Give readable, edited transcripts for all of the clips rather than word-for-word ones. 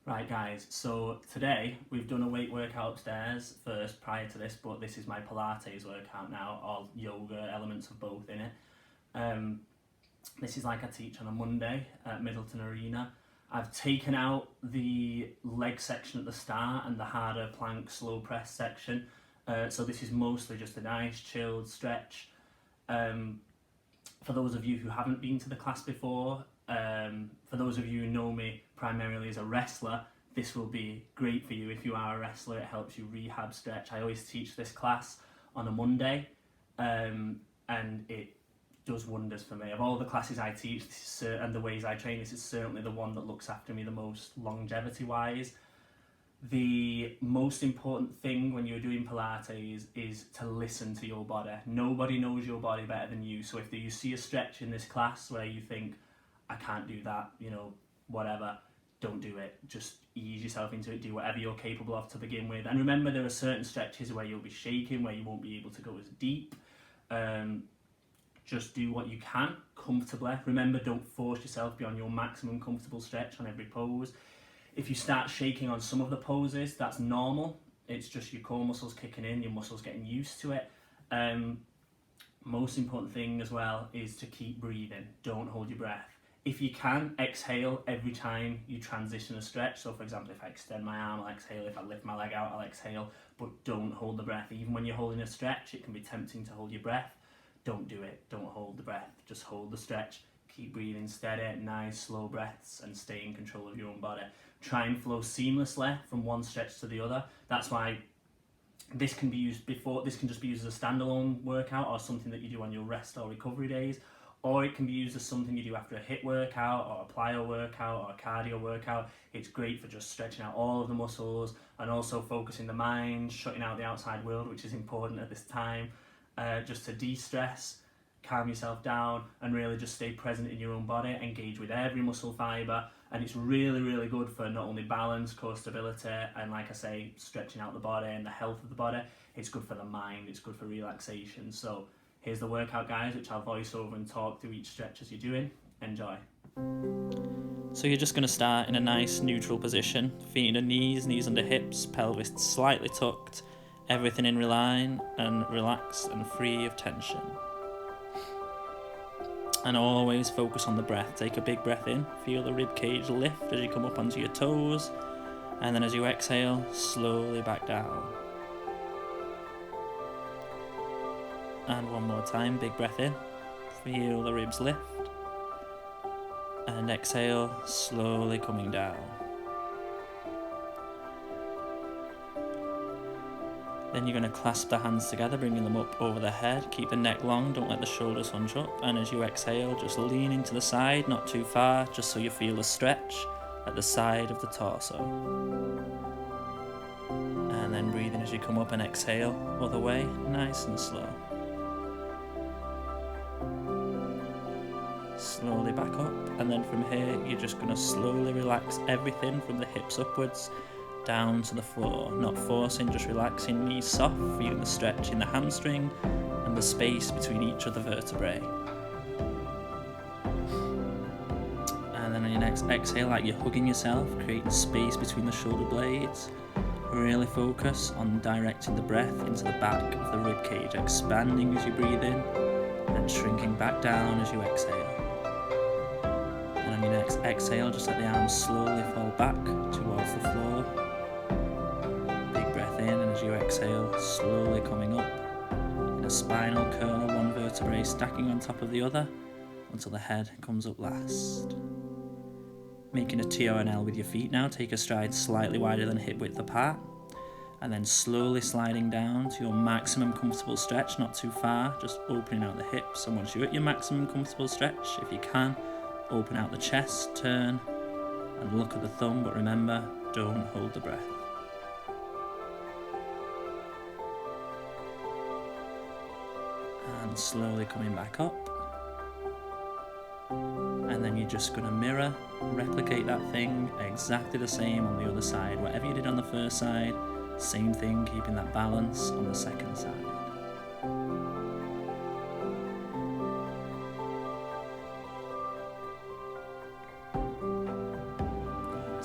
Right guys, so today we've done a weight workout upstairs first prior to this, but this is my Pilates workout now, all yoga elements of both in it. This is like I teach on a Monday at Middleton Arena. I've taken out the leg section at the start and the harder plank slow press section, so this is mostly just a nice chilled stretch. For those of you who haven't been to the class before, for those of you who know me primarily as a wrestler, this will be great for you if you are a wrestler. It helps you rehab stretch. I always teach this class on a Monday, and it does wonders for me. Of all the classes I teach, this is, and the ways I train, this is certainly the one that looks after me the most longevity wise. The most important thing when you're doing Pilates is to listen to your body. Nobody knows your body better than you. So if you see a stretch in this class where you think, I can't do that, whatever, don't do it. Just ease yourself into it. Do whatever you're capable of to begin with. And remember, there are certain stretches where you'll be shaking, where you won't be able to go as deep. Just do what you can comfortably. Remember, don't force yourself beyond your maximum comfortable stretch on every pose. If you start shaking on some of the poses, that's normal. It's just your core muscles kicking in, your muscles getting used to it. Most important thing as well is to keep breathing. Don't hold your breath. If you can, exhale every time you transition a stretch. So for example, if I extend my arm, I'll exhale. If I lift my leg out, I'll exhale. But don't hold the breath. Even when you're holding a stretch, it can be tempting to hold your breath. Don't do it. Don't hold the breath. Just hold the stretch. Keep breathing steady, nice, slow breaths, and stay in control of your own body. Try and flow seamlessly from one stretch to the other. That's why this can be used before. This can just be used as a standalone workout or something that you do on your rest or recovery days. Or it can be used as something you do after a HIIT workout or a plyo workout or a cardio workout. It's great for just stretching out all of the muscles and also focusing the mind, shutting out the outside world, which is important at this time, just to de-stress, calm yourself down, and really just stay present in your own body, engage with every muscle fibre. And it's really, really good for not only balance, core stability, and like I say, stretching out the body and the health of the body. It's good for the mind, it's good for relaxation. So here's the workout, guys, which I'll voice over and talk through each stretch as you're doing. Enjoy. So you're just going to start in a nice neutral position, feet under knees under hips, pelvis slightly tucked, everything in line and relaxed and free of tension. And always focus on the breath. Take a big breath in, feel the rib cage lift as you come up onto your toes, and then as you exhale, slowly back down. And one more time, big breath in, feel the ribs lift, and exhale, slowly coming down. Then you're going to clasp the hands together, bringing them up over the head. Keep the neck long, don't let the shoulders hunch up. And as you exhale, just lean into the side, not too far, just so you feel a stretch at the side of the torso. And then breathing as you come up and exhale, other way, nice and slow. Slowly back up, and then from here, you're just going to slowly relax everything from the hips upwards, down to the floor, not forcing, just relaxing, knees soft, feeling the stretch in the hamstring and the space between each of the vertebrae. And then on your next exhale, like you're hugging yourself, create space between the shoulder blades. Really focus on directing the breath into the back of the rib cage, expanding as you breathe in and shrinking back down as you exhale. And on your next exhale, just let the arms slowly fall back towards the floor. In, and as you exhale, slowly coming up in a spinal curl, one vertebrae stacking on top of the other until the head comes up last. Making a T or an L with your feet now, take a stride slightly wider than hip width apart, and then slowly sliding down to your maximum comfortable stretch, not too far, just opening out the hips. And once you're at your maximum comfortable stretch, if you can, open out the chest, turn and look at the thumb, but remember, don't hold the breath. And slowly coming back up, and then you're just going to mirror, replicate that thing exactly the same on the other side. Whatever you did on the first side, same thing, keeping that balance on the second side.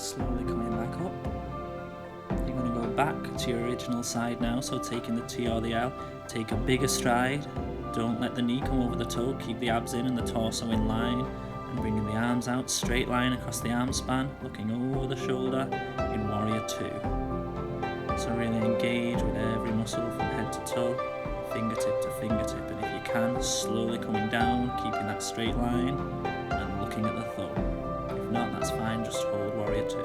Slowly coming back up. You're going to go back to your original side now, so taking the T or the L, take a bigger stride, don't let the knee come over the toe, keep the abs in and the torso in line, and bringing the arms out, straight line across the arm span, looking over the shoulder in Warrior 2. So really engage with every muscle from head to toe, fingertip to fingertip, and if you can, slowly coming down, keeping that straight line, and looking at the thumb. If not, that's fine, just hold Warrior 2.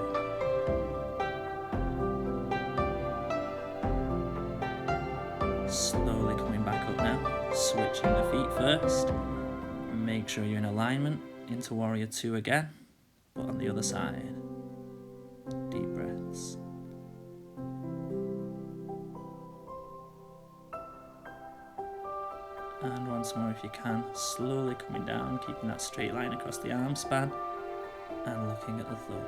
Slowly coming back up now, switching the feet first. Make sure you're in alignment into Warrior 2 again, but on the other side. Deep breaths. And once more if you can, slowly coming down, keeping that straight line across the arm span and looking at the thumb.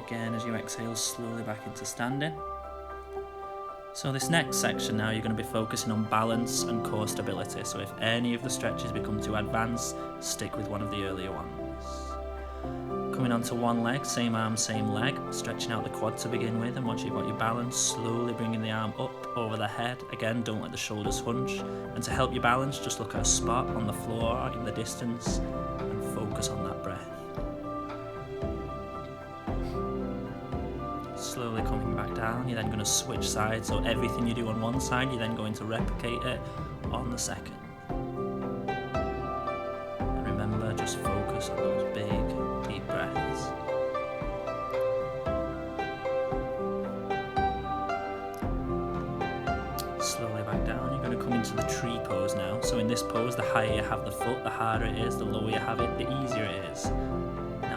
Again, as you exhale, slowly back into standing. So this next section now, you're going to be focusing on balance and core stability. So if any of the stretches become too advanced, stick with one of the earlier ones. Coming onto one leg, same arm, same leg, stretching out the quad to begin with, and once you've got your balance, slowly bringing the arm up over the head. Again, don't let the shoulders hunch. And to help you balance, just look at a spot on the floor or in the distance and focus on that breath. Slowly coming back down, you're then going to switch sides, so everything you do on one side, you're then going to replicate it on the second. And remember, just focus on those big, deep breaths. Slowly back down, you're going to come into the tree pose now. So in this pose, the higher you have the foot, the harder it is, the lower you have it, the easier it is.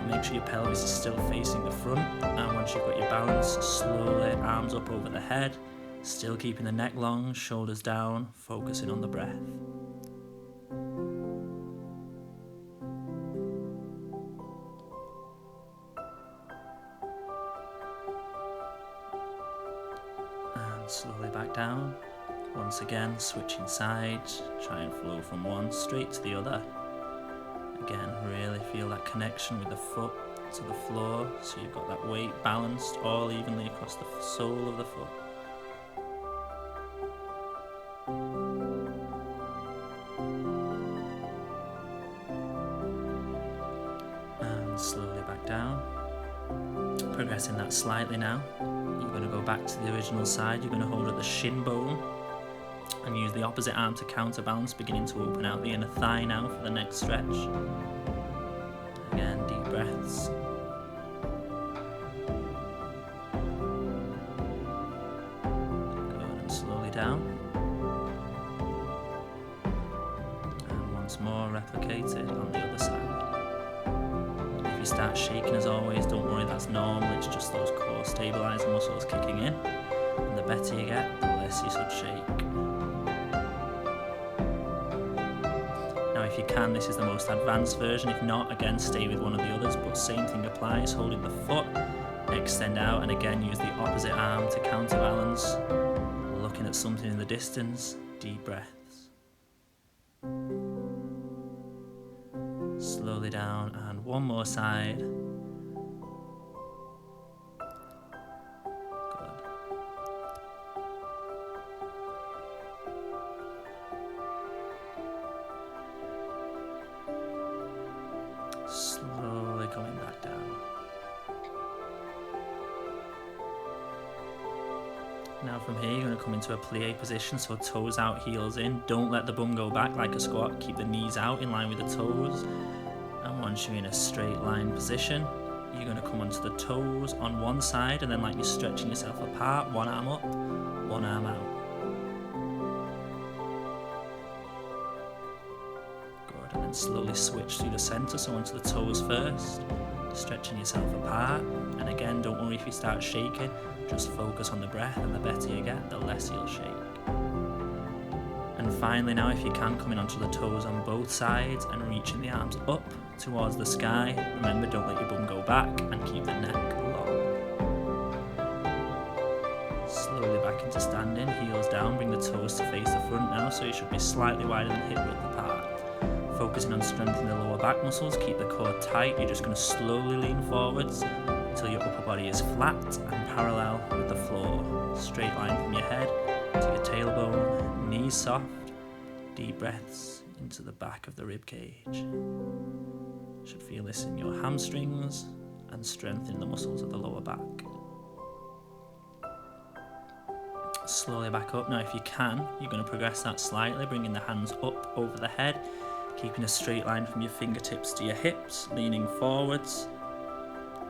Make sure your pelvis is still facing the front, and once you've got your balance, slowly arms up over the head, still keeping the neck long, shoulders down, focusing on the breath. And slowly back down. Once again, switching sides, try and flow from one straight to the other. Again, really feel that connection with the foot to the floor, so you've got that weight balanced all evenly across the sole of the foot. And slowly back down. Progressing that slightly now. You're going to go back to the original side, you're going to hold at the shin bone and use the opposite arm to counterbalance, beginning to open out the inner thigh now for the next stretch. Again, deep breaths. Good, and slowly down. And once more, replicate it on the other side. If you start shaking, as always, don't worry, that's normal, it's just those core stabilizing muscles kicking in. And the better you get, the less you should shake. If you can, this is the most advanced version. If not, again, stay with one of the others, but same thing applies. Holding the foot, extend out, and again use the opposite arm to counterbalance. Looking at something in the distance, deep breaths. Slowly down, and one more side. Slowly coming back down. Now from here, you're going to come into a plie position, so toes out, heels in. Don't let the bum go back like a squat. Keep the knees out in line with the toes. And once you're in a straight line position, you're going to come onto the toes on one side, and then like you're stretching yourself apart, one arm up, one arm out. And then slowly switch through the centre, so onto the toes first, stretching yourself apart. And again, don't worry if you start shaking, just focus on the breath, and the better you get, the less you'll shake. And finally now, if you can, coming onto the toes on both sides and reaching the arms up towards the sky. Remember, don't let your bum go back, and keep the neck long. Slowly back into standing, heels down, bring the toes to face the front now, so you should be slightly wider than hip width apart. Focusing on strengthening the lower back muscles, keep the core tight. You're just going to slowly lean forwards until your upper body is flat and parallel with the floor. Straight line from your head to your tailbone, knees soft, deep breaths into the back of the rib cage. Should feel this in your hamstrings and strengthen the muscles of the lower back. Slowly back up. Now if you can, you're going to progress that slightly, bringing the hands up over the head, keeping a straight line from your fingertips to your hips, leaning forwards.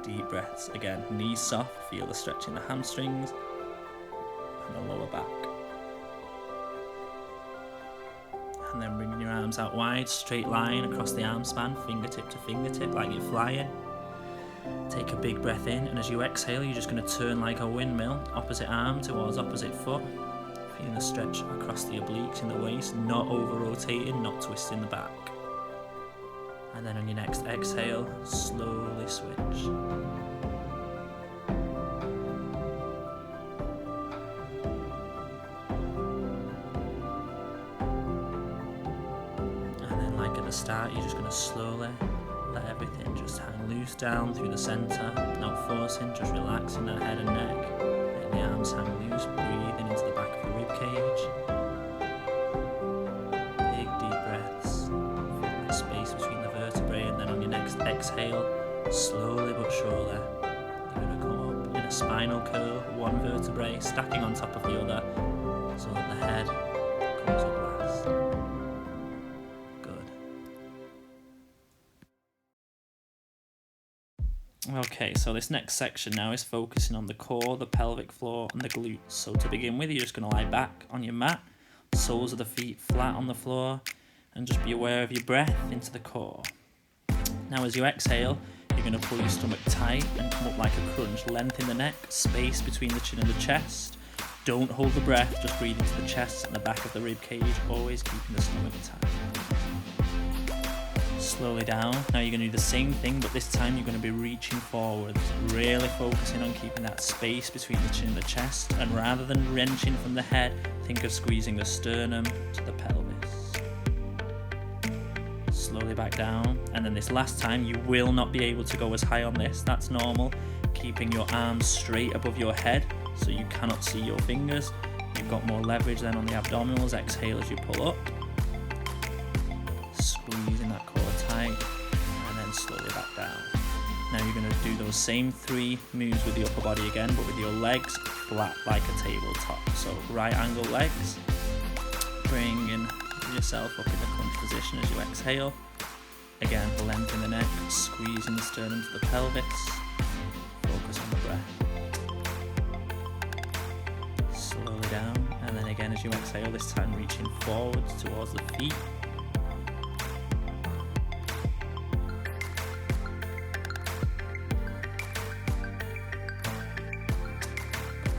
Deep breaths. Again, knees soft, feel the stretch in the hamstrings and the lower back. And then bringing your arms out wide, straight line across the arm span, fingertip to fingertip, like you're flying. Take a big breath in, and as you exhale, you're just going to turn like a windmill, opposite arm towards opposite foot. Feeling the stretch across the obliques in the waist, not over-rotating, not twisting the back. And then on your next exhale, slowly switch. And then like at the start, you're just going to slowly let everything just hang loose down through the centre, not forcing, just relaxing that head and neck. Letting the arms hang loose, breathing into the back of the rib cage. Big deep breaths, feel that space between the vertebrae, and then on your next exhale, slowly but surely, you're going to come up in a spinal curl, one vertebrae stacking on top of the other, so that the head comes up last. Good. Okay, so this next section now is focusing on the core, the pelvic floor and the glutes. So to begin with, you're just going to lie back on your mat, soles of the feet flat on the floor, and just be aware of your breath into the core. Now as you exhale, you're going to pull your stomach tight and come up like a crunch, lengthen the neck, space between the chin and the chest. Don't hold the breath, just breathe into the chest and the back of the rib cage, always keeping the stomach tight. Slowly down. Now you're going to do the same thing, but this time you're going to be reaching forwards, really focusing on keeping that space between the chin and the chest, and rather than wrenching from the head, think of squeezing the sternum to the pelvis. Slowly back down, and then this last time you will not be able to go as high on this, that's normal. Keeping your arms straight above your head so you cannot see your fingers. You've got more leverage then on the abdominals. Exhale as you pull up, squeezing that core tight, and then slowly back down. Now you're going to do those same 3 moves with the upper body again, but with your legs flat like a tabletop. So right angle legs, bringing yourself up in the crunch position as you exhale. Again, lengthen the neck, squeezing the sternum to the pelvis. Focus on the breath. Slowly down, and then again as you exhale, this time reaching forwards towards the feet.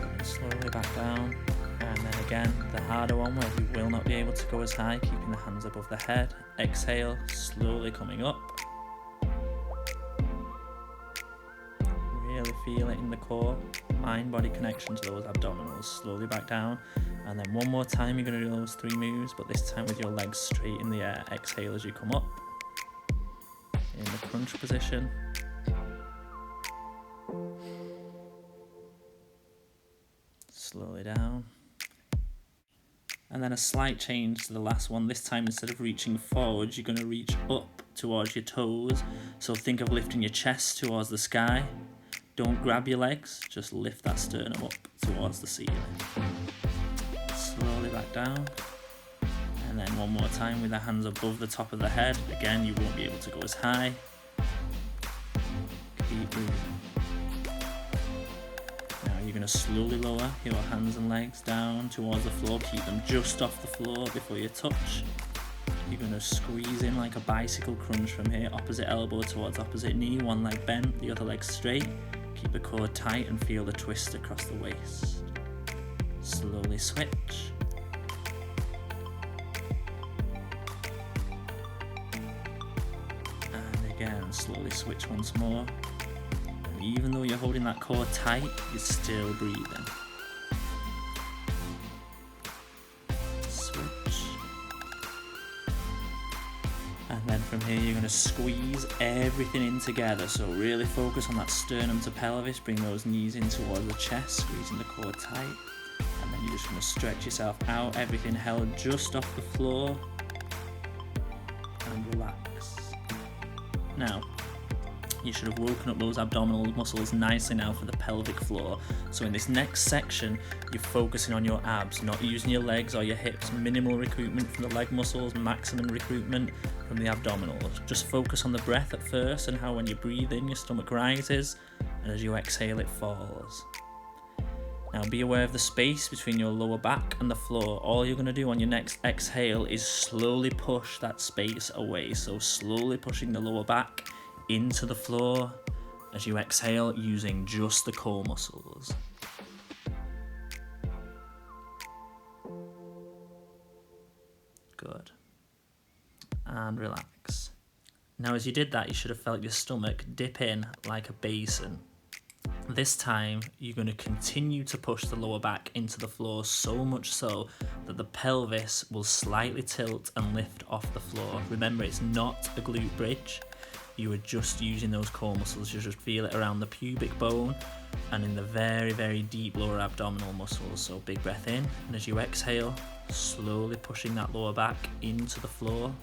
And slowly back down, and then again the harder one where you will not be able to go as high, keeping the hands above the head. Exhale, slowly coming up. Really feel it in the core, mind-body connection to those abdominals. Slowly back down, and then one more time you're going to do those 3 moves, but this time with your legs straight in the air. Exhale as you come up in the crunch position. Slowly down, and then a slight change to the last one. This time, instead of reaching forwards, you're going to reach up towards your toes. So think of lifting your chest towards the sky. Don't grab your legs, just lift that sternum up towards the ceiling. Slowly back down, and then one more time with the hands above the top of the head. Again, you won't be able to go as high. Keep breathing. Now you're going to slowly lower your hands and legs down towards the floor. Keep them just off the floor before you touch. You're going to squeeze in like a bicycle crunch from here. Opposite elbow towards opposite knee. One leg bent, the other leg straight. Keep the core tight and feel the twist across the waist. Slowly switch. And again, slowly switch once more. And even though you're holding that core tight, you're still breathing. Switch. And then from here you're going to squeeze everything in together, so really focus on that sternum to pelvis, bring those knees in towards the chest, squeezing the core tight, and then you're just going to stretch yourself out, everything held just off the floor, and relax. Now, you should have woken up those abdominal muscles nicely now for the pelvic floor. So in this next section, you're focusing on your abs, not using your legs or your hips. Minimal recruitment from the leg muscles, maximum recruitment from the abdominals. Just focus on the breath at first and how when you breathe in, your stomach rises, and as you exhale, it falls. Now be aware of the space between your lower back and the floor. All you're going to do on your next exhale is slowly push that space away. So slowly pushing the lower back into the floor as you exhale, using just the core muscles. Good. And relax. Now as you did that, you should have felt your stomach dip in like a basin. This time, you're going to continue to push the lower back into the floor, so much so that the pelvis will slightly tilt and lift off the floor. Remember, it's not a glute bridge. You are just using those core muscles. You just feel it around the pubic bone and in the very, very deep lower abdominal muscles. So big breath in, and as you exhale, slowly pushing that lower back into the floor.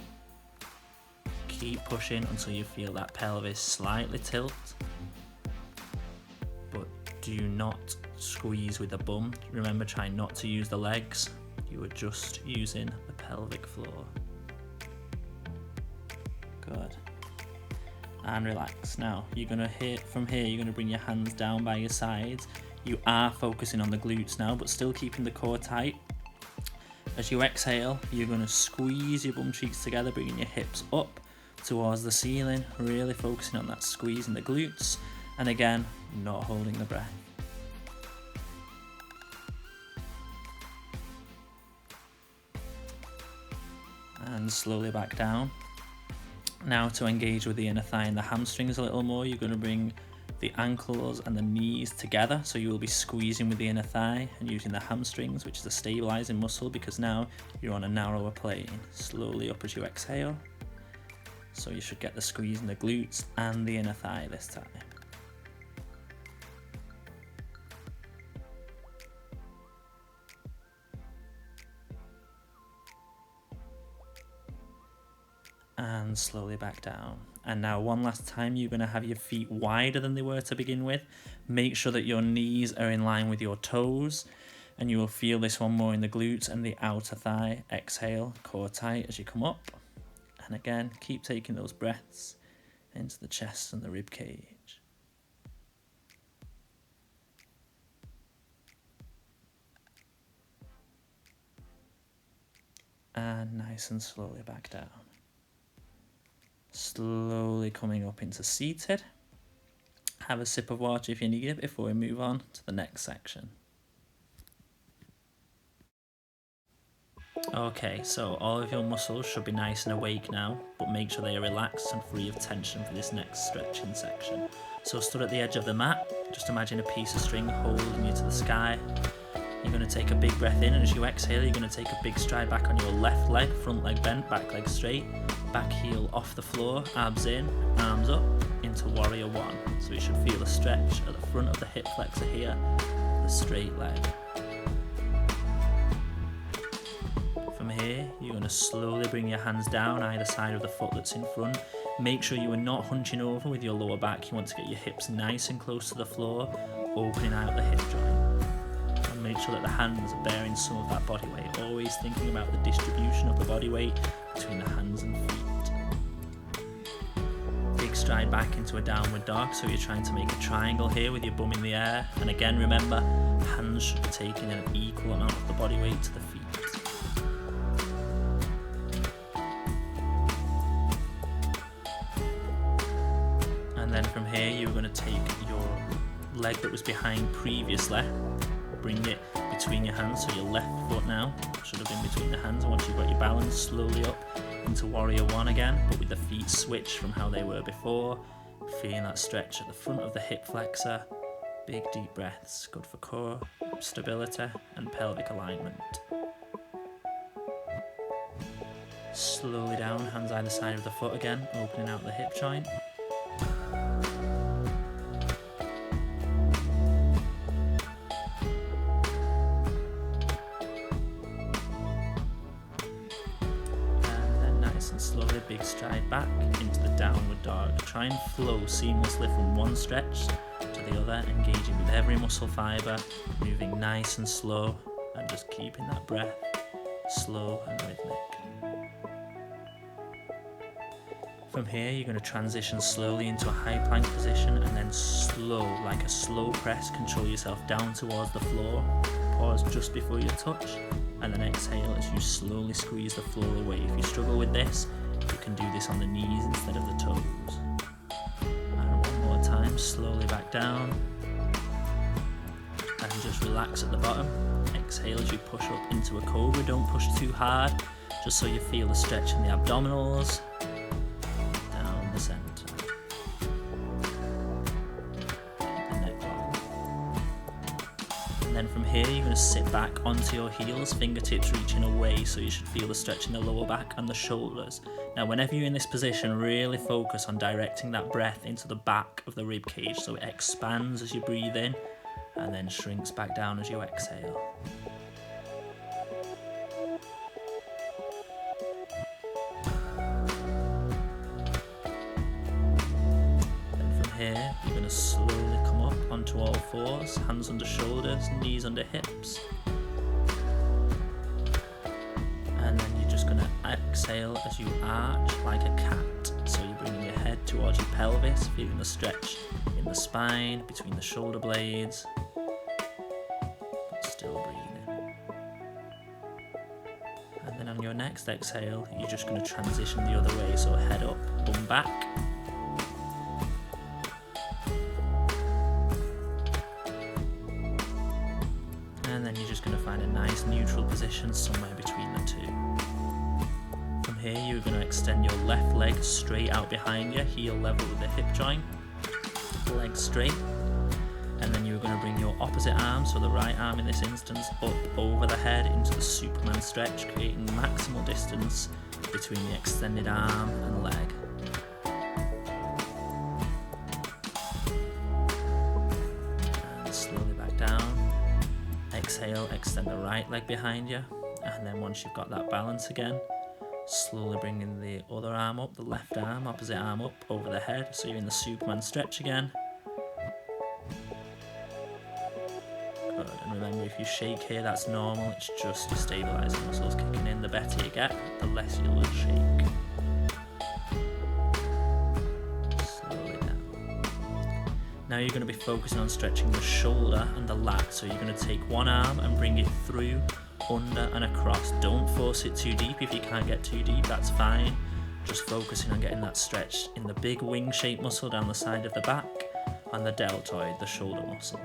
Keep pushing until you feel that pelvis slightly tilt. But do not squeeze with the bum. Remember, try not to use the legs. You are just using the pelvic floor. Good. And relax. Now you're going to hit from here, you're going to bring your hands down by your sides. You are focusing on the glutes now, but still keeping the core tight. As you exhale, you're going to squeeze your bum cheeks together, bringing your hips up towards the ceiling, really focusing on that squeeze in the glutes, and again, not holding the breath. And slowly back down. Now to engage with the inner thigh and the hamstrings a little more, you're going to bring the ankles and the knees together, so you will be squeezing with the inner thigh and using the hamstrings, which is a stabilizing muscle, because now you're on a narrower plane. Slowly up as you exhale, so you should get the squeeze in the glutes and the inner thigh this time. And slowly back down. And now one last time, you're going to have your feet wider than they were to begin with. Make sure that your knees are in line with your toes, and you will feel this one more in the glutes and the outer thigh. Exhale, core tight as you come up, and again keep taking those breaths into the chest and the rib cage. And nice and slowly back down. Slowly coming up into seated. Have a sip of water if you need it before we move on to the next section. Okay, so all of your muscles should be nice and awake now, but make sure they are relaxed and free of tension for this next stretching section. So stood at the edge of the mat, just imagine a piece of string holding you to the sky. You're going to take a big breath in, and as you exhale, you're going to take a big stride back on your left leg, front leg bent, back leg straight, back heel off the floor, abs in, arms up, into warrior one. So you should feel a stretch at the front of the hip flexor here, the straight leg. From here, you're going to slowly bring your hands down either side of the foot that's in front. Make sure you are not hunching over with your lower back. You want to get your hips nice and close to the floor, opening out the hip joint. Make sure that the hands are bearing some of that body weight, always thinking about the distribution of the body weight between the hands and feet. Big stride back into a downward dog, so you're trying to make a triangle here with your bum in the air, and again remember, hands should be taking an equal amount of the body weight to the feet. And then from here you're going to take your leg that was behind previously, bring it between your hands, so your left foot now should have been between the hands, and once you've got your balance, slowly up into warrior one again, but with the feet switched from how they were before, feeling that stretch at the front of the hip flexor. Big deep breaths, good for core stability and pelvic alignment. Slowly down, hands either side of the foot again, opening out the hip joint. And then nice and slowly, big stride back into the downward dog. Try and flow seamlessly from one stretch to the other, engaging with every muscle fibre, moving nice and slow, and just keeping that breath slow and rhythmic. From here, you're going to transition slowly into a high plank position, and then slow, like a slow press, control yourself down towards the floor. Pause just before you touch, and then exhale as you slowly squeeze the floor away. If you struggle with this, you can do this on the knees instead of the toes. And one more time, slowly back down, and just relax at the bottom. Exhale as you push up into a cobra. Don't push too hard, just so you feel the stretch in the abdominals. Center. Keep the neck long. And then from here you're going to sit back onto your heels, fingertips reaching away, so you should feel the stretch in the lower back and the shoulders. Now whenever you're in this position, really focus on directing that breath into the back of the rib cage, so it expands as you breathe in and then shrinks back down as you exhale. Here, you're going to slowly come up onto all fours, hands under shoulders, knees under hips. And then you're just going to exhale as you arch like a cat. So you're bringing your head towards your pelvis, feeling the stretch in the spine, between the shoulder blades. But still breathing. And then on your next exhale, you're just going to transition the other way. So head up, bum back. And then you're just going to find a nice neutral position somewhere between the two. From here you're going to extend your left leg straight out behind you, heel level with the hip joint, leg straight, and then you're going to bring your opposite arm, so the right arm in this instance, up over the head into the Superman stretch, creating maximal distance between the extended arm and leg. And slowly back down. Exhale, extend the right leg behind you, and then once you've got that balance again, slowly bringing the other arm up, the left arm, opposite arm up over the head, so you're in the Superman stretch again. Good, and remember, if you shake here, that's normal, it's just your stabilising muscles kicking in. The better you get, the less you will shake. Now you're going to be focusing on stretching the shoulder and the lat, so you're going to take one arm and bring it through, under and across. Don't force it too deep. If you can't get too deep, that's fine. Just focusing on getting that stretch in the big wing shaped muscle down the side of the back and the deltoid, the shoulder muscle.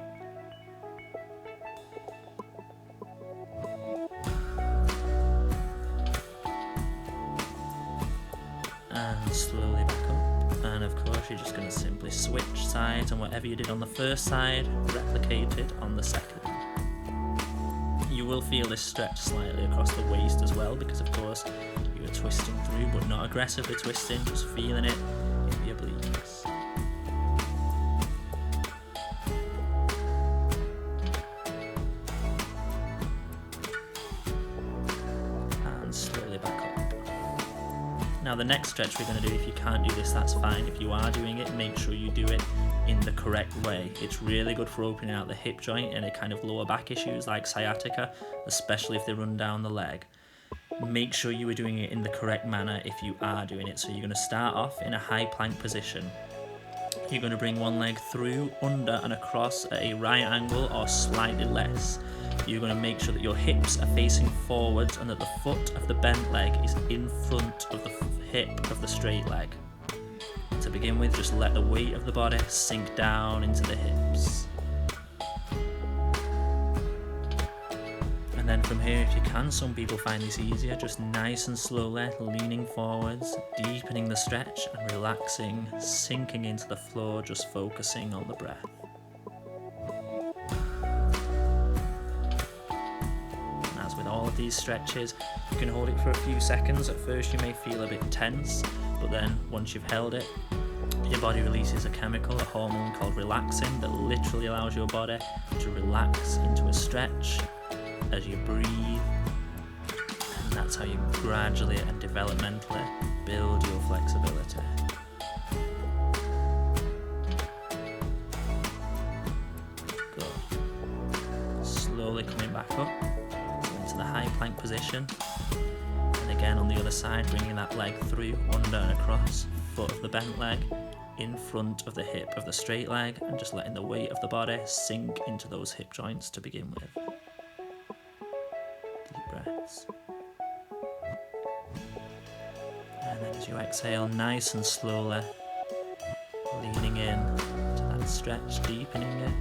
And slowly back up. And of course you're just going to simply switch sides, and whatever you did on the first side, replicate it on the second. You will feel this stretch slightly across the waist as well, because of course you are twisting through, but not aggressively twisting, just feeling it in the obliques. And slowly back up. Now the next stretch we're going to do, if you can't do this, that's fine. If you are doing it, make sure you do it in the correct way. It's really good for opening out the hip joint and any kind of lower back issues like sciatica, especially if they run down the leg. Make sure you are doing it in the correct manner if you are doing it. So you're going to start off in a high plank position. You're going to bring one leg through, under and across at a right angle or slightly less. You're going to make sure that your hips are facing forwards and that the foot of the bent leg is in front of the hip of the straight leg. To begin with, just let the weight of the body sink down into the hips. And then from here, if you can, some people find this easier, just nice and slowly leaning forwards, deepening the stretch and relaxing, sinking into the floor, just focusing on the breath. these stretches. You can hold it for a few seconds. At first you may feel a bit tense, but then once you've held it, your body releases a chemical, a hormone called relaxin, that literally allows your body to relax into a stretch as you breathe. And that's how you gradually and developmentally build your flexibility. Good. Slowly coming back up, so into the high plank position. And again on the other side, bringing that leg through, under and across, foot of the bent leg, in front of the hip of the straight leg, and just letting the weight of the body sink into those hip joints to begin with. Deep breaths. And then as you exhale, nice and slowly, leaning in to that stretch, deepening it,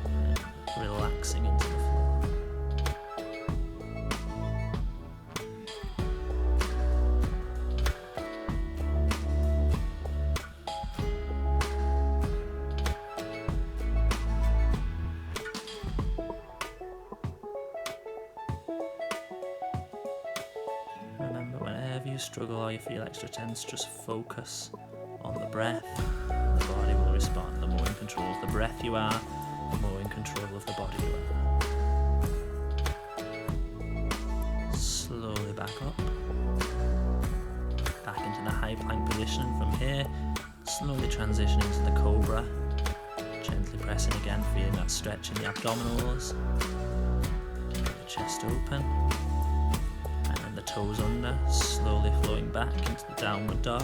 and relaxing into the floor. Remember, whenever you struggle or you feel extra tense, just focus on the breath. The body will respond. The more in control of the breath you are, the more in control of the body you are. Slowly back up. Back into the high plank position. From here, slowly transition into the cobra. Gently pressing again, feeling that stretch in the abdominals. Keep the chest open. The toes under, slowly flowing back into the downward dog.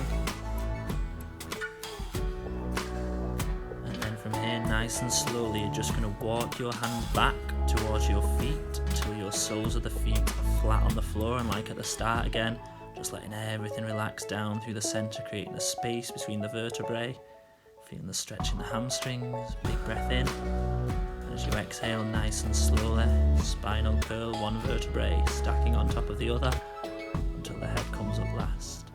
And then from here, nice and slowly, you're just going to walk your hands back towards your feet until your soles of the feet are flat on the floor. And like at the start again, just letting everything relax down through the center, creating a space between the vertebrae. Feeling the stretch in the hamstrings. Big breath in. As you exhale, nice and slowly, spinal curl, one vertebrae stacking on top of the other until the head comes up last.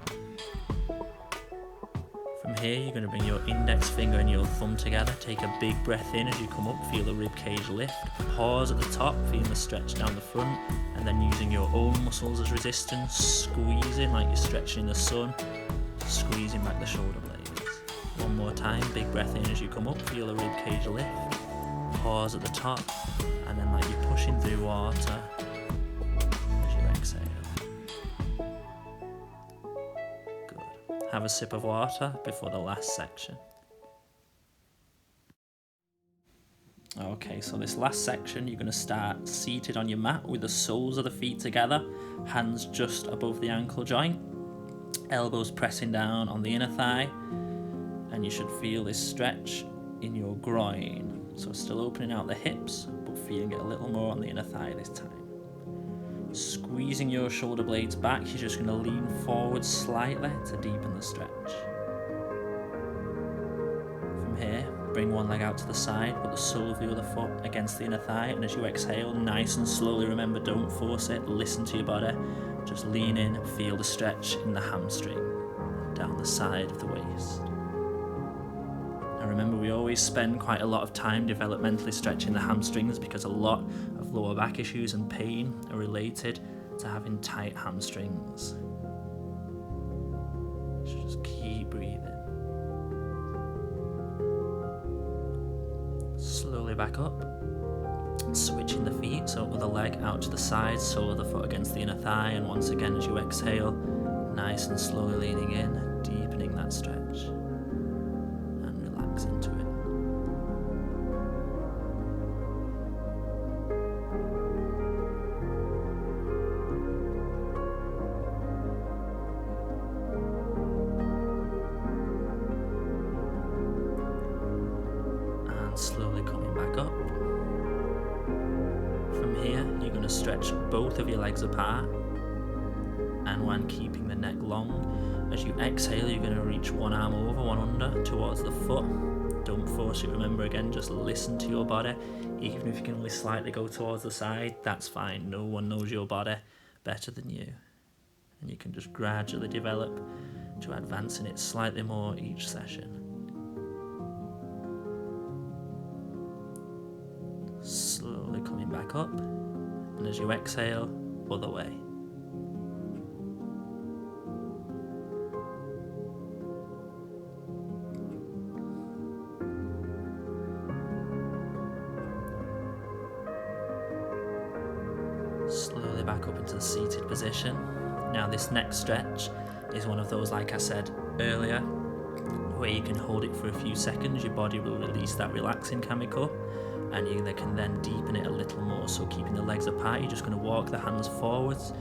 From here, you're going to bring your index finger and your thumb together. Take a big breath in as you come up, feel the rib cage lift. Pause at the top, feeling the stretch down the front, and then using your own muscles as resistance, squeezing like you're stretching in the sun, squeezing back the shoulder blades. One more time, big breath in as you come up, feel the rib cage lift. Pause at the top, and then like you're pushing through water as you exhale. Good. Have a sip of water before the last section. Okay, so this last section, you're going to start seated on your mat with the soles of the feet together, hands just above the ankle joint, elbows pressing down on the inner thigh, and you should feel this stretch in your groin. So still opening out the hips, but feeling it a little more on the inner thigh this time. Squeezing your shoulder blades back, you're just going to lean forward slightly to deepen the stretch. From here, bring one leg out to the side, put the sole of the other foot against the inner thigh, and as you exhale, nice and slowly, remember, don't force it, listen to your body. Just lean in, feel the stretch in the hamstring, down the side of the waist. And remember, we always spend quite a lot of time developmentally stretching the hamstrings because a lot of lower back issues and pain are related to having tight hamstrings. So just keep breathing. Slowly back up. Switching the feet, so other leg out to the side, sole of the foot against the inner thigh, and once again as you exhale, nice and slowly leaning in, deepening that stretch. Into it. And slowly coming back up. From here, you're going to stretch both of your legs apart, and when keeping the neck long, as you exhale, you're going to reach one arm over, one under towards the foot. Don't force it, remember, again, just listen to your body. Even if you can only slightly go towards the side, that's fine. No one knows your body better than you. And you can just gradually develop to advancing it slightly more each session. Slowly coming back up. And as you exhale, other way. Slowly back up into the seated position. Now this next stretch is one of those, like I said earlier, where you can hold it for a few seconds, your body will release that relaxing chemical, and you can then deepen it a little more. So keeping the legs apart, you're just going to walk the hands forwards,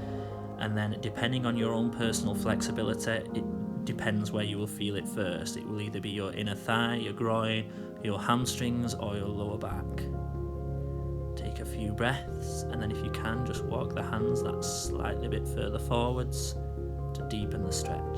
and then depending on your own personal flexibility, it depends where you will feel it first. It will either be your inner thigh, your groin, your hamstrings, or your lower back. Take a few breaths, and then if you can, just walk the hands that slightly bit further forwards to deepen the stretch.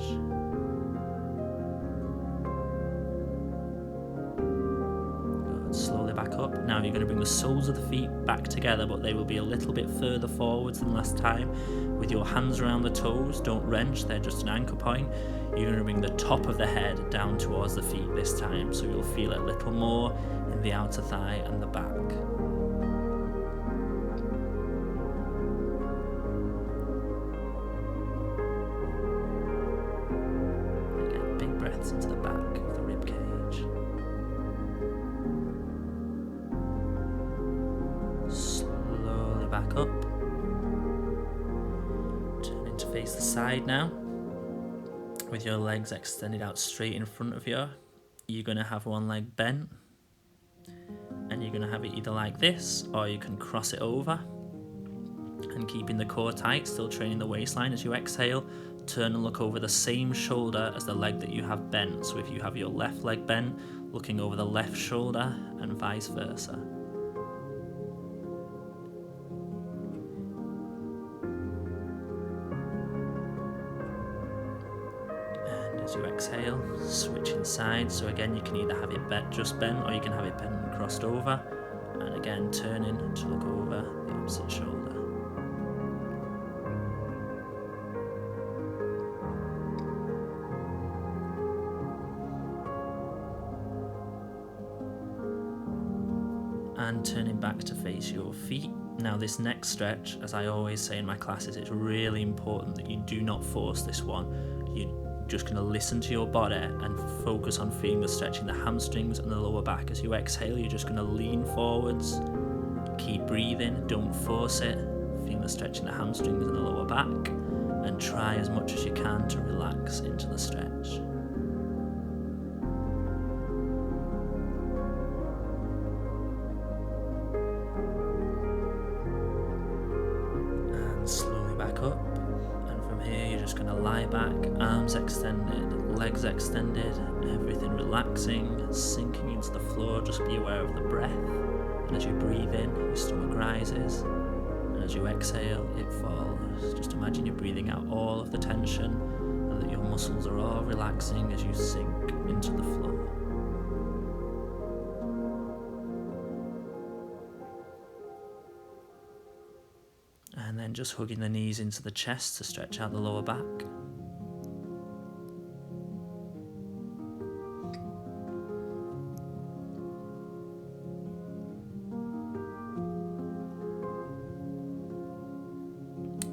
Good. Slowly back up. Now you're going to bring the soles of the feet back together, but they will be a little bit further forwards than last time. With your hands around the toes, don't wrench, they're just an anchor point. You're going to bring the top of the head down towards the feet this time, so you'll feel it a little more in the outer thigh and the back. Into the back of the rib cage. Slowly back up. Turning to face the side now. With your legs extended out straight in front of you, you're going to have one leg bent, and you're going to have it either like this, or you can cross it over, and keeping the core tight, still training the waistline. As you exhale, turn and look over the same shoulder as the leg that you have bent. So if you have your left leg bent, looking over the left shoulder, and vice versa. And as you exhale, switching sides. So again, you can either have it bent, just bent, or you can have it bent and crossed over. And again, turning to look over the opposite shoulder. And turning back to face your feet. Now this next stretch, as I always say in my classes, it's really important that you do not force this one. You're just going to listen to your body and focus on feeling the stretch in the hamstrings and the lower back. As you exhale, you're just going to lean forwards, keep breathing, don't force it, feel the stretch in the hamstrings and the lower back, and try as much as you can to relax into the stretch. Slowly back up, and from here you're just going to lie back, arms extended, legs extended, everything relaxing, sinking into the floor. Just be aware of the breath, and as you breathe in, your stomach rises, and as you exhale, it falls. Just imagine you're breathing out all of the tension, and that your muscles are all relaxing as you sink into the floor. And then just hugging the knees into the chest to stretch out the lower back.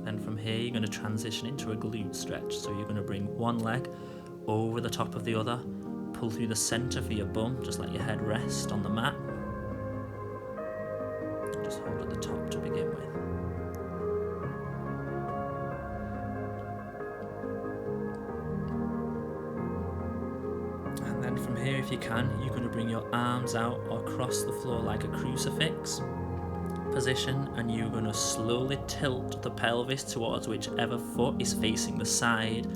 Then from here you're going to transition into a glute stretch. So you're going to bring one leg over the top of the other, pull through the center for your bum, just let your head rest on the mat. Just hold at the top to begin with. From here, if you can, you're going to bring your arms out or across the floor like a crucifix position, and you're going to slowly tilt the pelvis towards whichever foot is facing the side,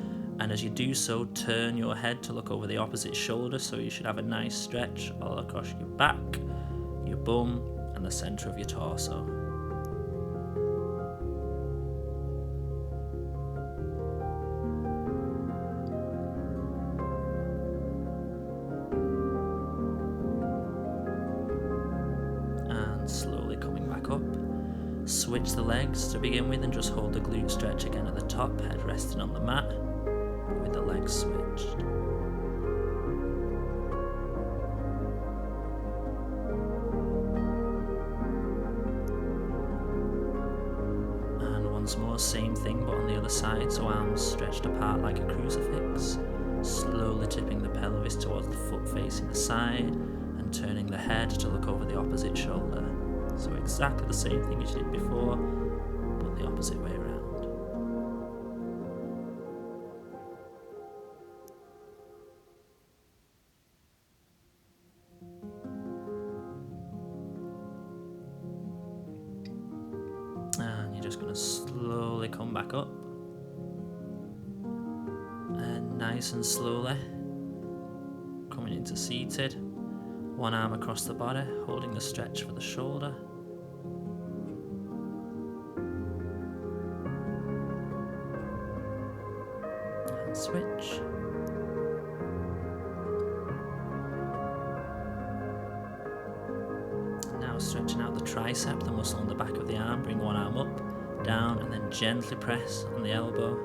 and as you do so, turn your head to look over the opposite shoulder, so you should have a nice stretch all across your back, your bum, and the center of your torso. Slowly coming back up. Switch the legs to begin with and just hold the glute stretch again at the top, head resting on the mat with the legs switched. once more, same thing but on the other side, so arms stretched apart like a crucifix, slowly tipping the pelvis towards the foot facing the side and turning the head to look over the opposite shoulder. So exactly the same thing as you did before, but the opposite way around. And you're just going to slowly come back up. And nice and slowly, coming into seated. One arm across the body, holding the stretch for the shoulder. And switch. Now stretching out the tricep, the muscle on the back of the arm. Bring one arm up, down, and then gently press on the elbow.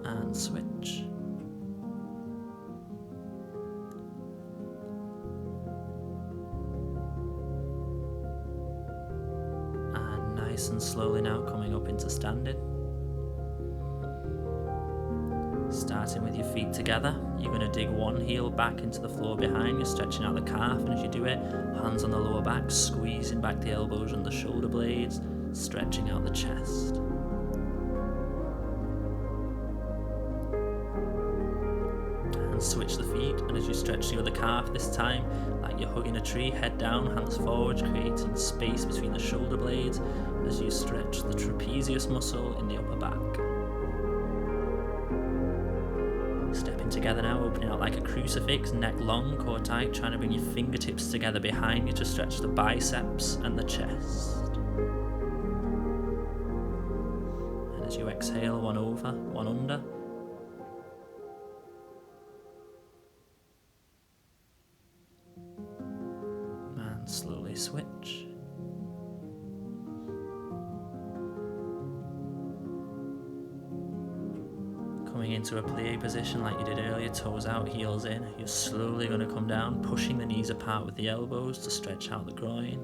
And switch. And nice and slowly now coming up into standing. Starting with your feet together, you're going to dig one heel back into the floor behind you, stretching out the calf, and as you do it, hands on the lower back, squeezing back the elbows and the shoulder blades, stretching out the chest. And switch the feet, and as you stretch the other calf this time, like you're hugging a tree, head down, hands forwards, creating space between the shoulder blades as you stretch the trapezius muscle in the upper back. Stepping together now, opening out like a crucifix, neck long, core tight, trying to bring your fingertips together behind you to stretch the biceps and the chest. And as you exhale, one over, one under. And slowly switch. Coming into a plie position like you did earlier, toes out, heels in. You're slowly going to come down, pushing the knees apart with the elbows to stretch out the groin.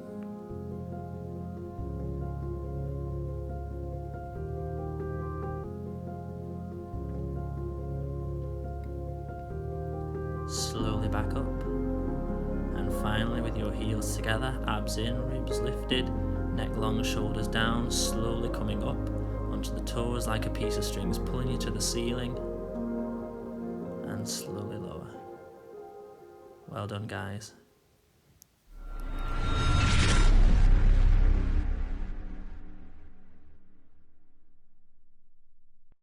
Slowly back up. And finally, with your heels together, abs in, ribs lifted, neck long, shoulders down, slowly coming up onto the toes like a piece of strings, pulling you to the ceiling, and slowly lower. Well done, guys.